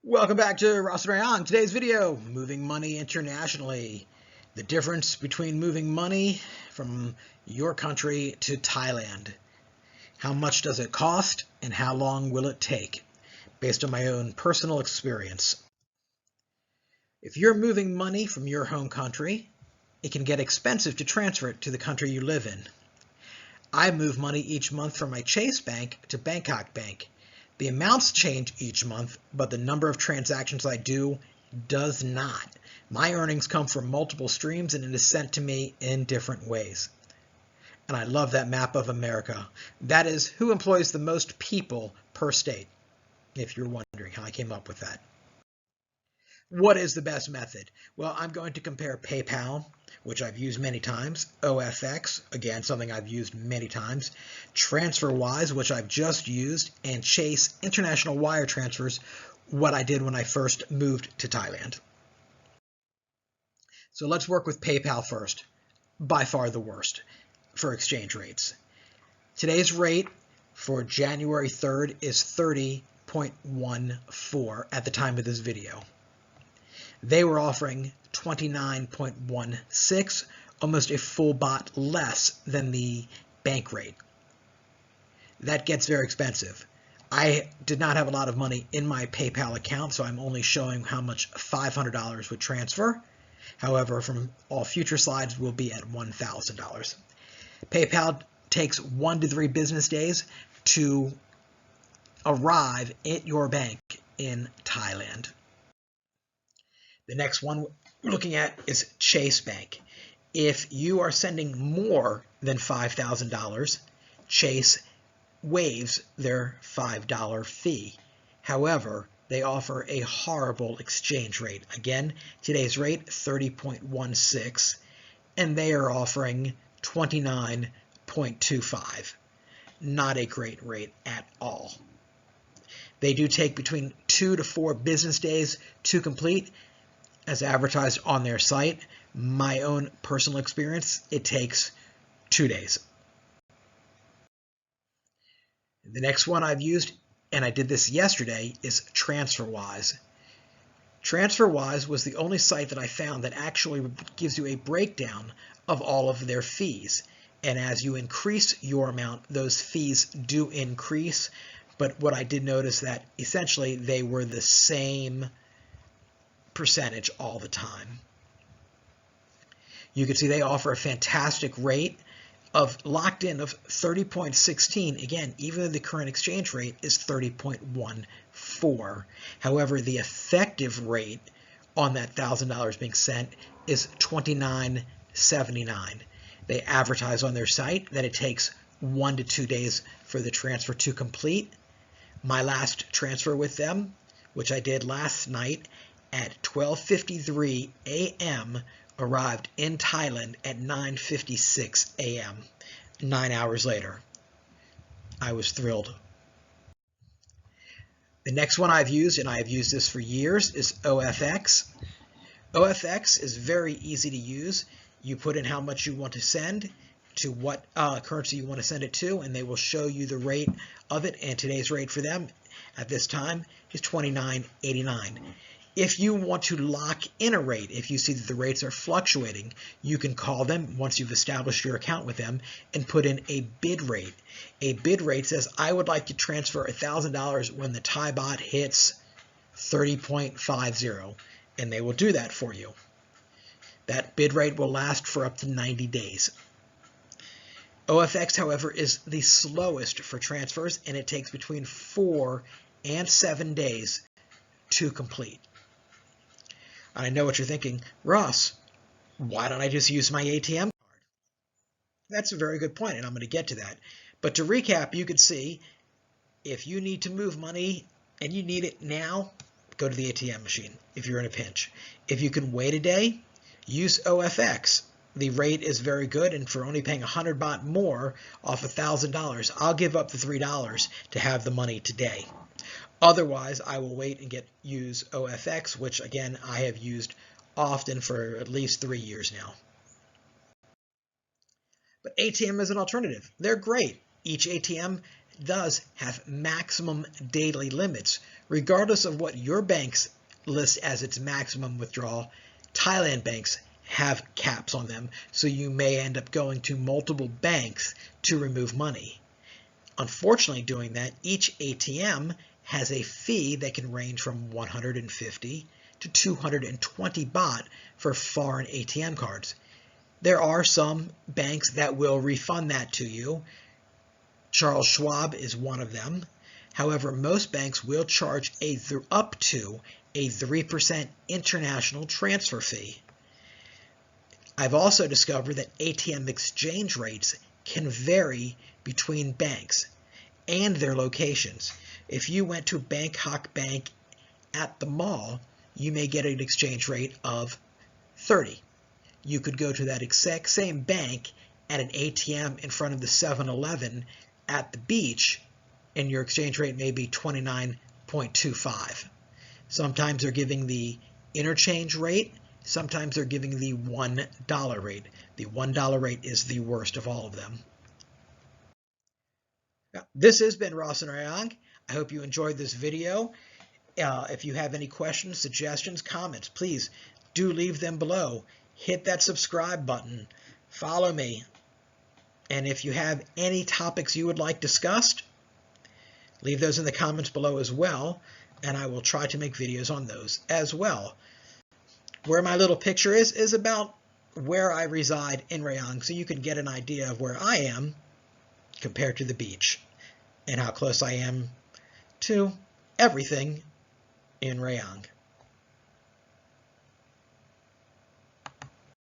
Welcome back to Ross and Rayon. Today's video, moving money internationally. The difference between moving money from your country to Thailand. How much does it cost and how long will it take? Based on my own personal experience. If you're moving money from your home country, it can get expensive to transfer it to the country you live in. I move money each month from my Chase Bank to Bangkok Bank. The amounts change each month, but the number of transactions I do does not. My earnings come from multiple streams and it is sent to me in different ways. And I love that map of America. That is who employs the most people per state, if you're wondering how I came up with that. What is the best method? Well, I'm going to compare PayPal, which I've used many times, OFX, again, something I've used many times, TransferWise, which I've just used, and Chase International Wire Transfers, what I did when I first moved to Thailand. So let's work with PayPal first, by far the worst for exchange rates. Today's rate for January 3rd is 30.14 at the time of this video. They were offering 29.16, almost a full baht less than the bank rate. That gets very expensive. I did not have a lot of money in my PayPal account, so I'm only showing how much $500 would transfer. However, from all future slides, we'll be at $1,000. PayPal takes 1 to 3 business days to arrive at your bank in Thailand. The next one we're looking at is Chase Bank. If you are sending more than $5,000, Chase waives their $5 fee. However, they offer a horrible exchange rate. Again, today's rate, 30.16, and they are offering 29.25. Not a great rate at all. They do take between 2 to 4 business days to complete, as advertised on their site. My own personal experience, it takes 2 days. The next one I've used, and I did this yesterday, is TransferWise. TransferWise was the only site that I found that actually gives you a breakdown of all of their fees. And as you increase your amount, those fees do increase. But what I did notice that essentially they were the same percentage all the time. You can see they offer a fantastic rate of locked in of 30.16. Again, even though the current exchange rate is 30.14. However, the effective rate on that $1,000 being sent is 29.79. They advertise on their site that it takes 1 to 2 days for the transfer to complete. My last transfer with them, which I did last night, at 12:53 a.m. arrived in Thailand at 9:56 a.m. 9 hours later. I was thrilled. The next one I've used, and I have used this for years, is OFX. OFX is very easy to use. You put in how much you want to send, to what currency you want to send it to, and they will show you the rate of it. And today's rate for them at this time is 29.89. If you want to lock in a rate, if you see that the rates are fluctuating, you can call them once you've established your account with them and put in a bid rate. A bid rate says, I would like to transfer $1,000 when the Thai baht hits 30.50, and they will do that for you. That bid rate will last for up to 90 days. OFX, however, is the slowest for transfers, and it takes between 4 and 7 days to complete. I know what you're thinking, Ross, why don't I just use my ATM card? That's a very good point, and I'm going to get to that. But to recap, you can see if you need to move money and you need it now, go to the ATM machine if you're in a pinch. If you can wait a day, use OFX. The rate is very good, and for only paying 100 baht more off $1,000, I'll give up the $3 to have the money today. Otherwise, I will wait and use OFX, which again, I have used often for at least 3 years now. But ATM is an alternative. They're great. Each ATM does have maximum daily limits. Regardless of what your banks list as its maximum withdrawal, Thailand banks have caps on them, so you may end up going to multiple banks to remove money. Unfortunately, doing that, each ATM has a fee that can range from 150 to 220 baht for foreign ATM cards. There are some banks that will refund that to you. Charles Schwab is one of them. However, most banks will charge up to a 3% international transfer fee. I've also discovered that ATM exchange rates can vary between banks and their locations. If you went to Bangkok Bank at the mall, you may get an exchange rate of 30. You could go to that exact same bank at an ATM in front of the 7-Eleven at the beach, and your exchange rate may be 29.25. Sometimes they're giving the interchange rate. Sometimes they're giving the $1 rate. The $1 rate is the worst of all of them. This has been Ross and Rayong. I hope you enjoyed this video. If you have any questions, suggestions, comments, please do leave them below. Hit that subscribe button. Follow me. And if you have any topics you would like discussed, leave those in the comments below as well, and I will try to make videos on those as well. Where my little picture is about where I reside in Rayong, so you can get an idea of where I am compared to the beach and how close I am to everything in Rayong.